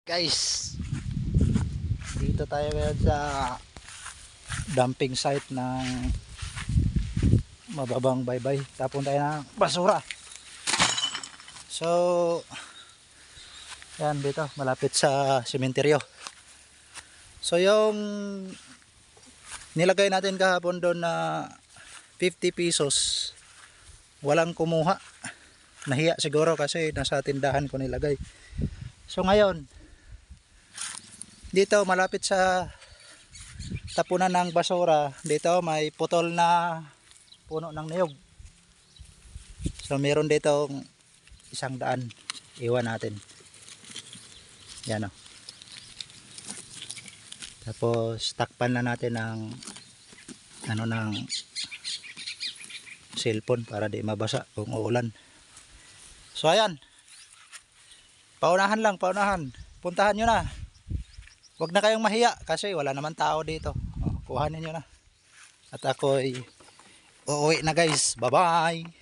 Guys, dito tayo ngayon sa dumping site ng Mababang Baybay. Tapon tayo ng basura. So yan, dito malapit sa sementeryo. So yung nilagay natin kahapon doon na 50 pesos, walang kumuha. Nahiya siguro kasi nasa tindahan ko nilagay. So ngayon, dito malapit sa tapunan ng basura, dito may putol na puno ng niyog. So meron dito 100. Iwan natin. Yan o. Tapos takpan na natin ng ng cellphone para di mabasa kung uulan. So ayan. Paunahan lang, paunahan. Puntahan nyo na. Huwag na kayong mahiya kasi wala naman tao dito. Kuhanin nyo na. At ako ay uuwi na guys. Bye bye.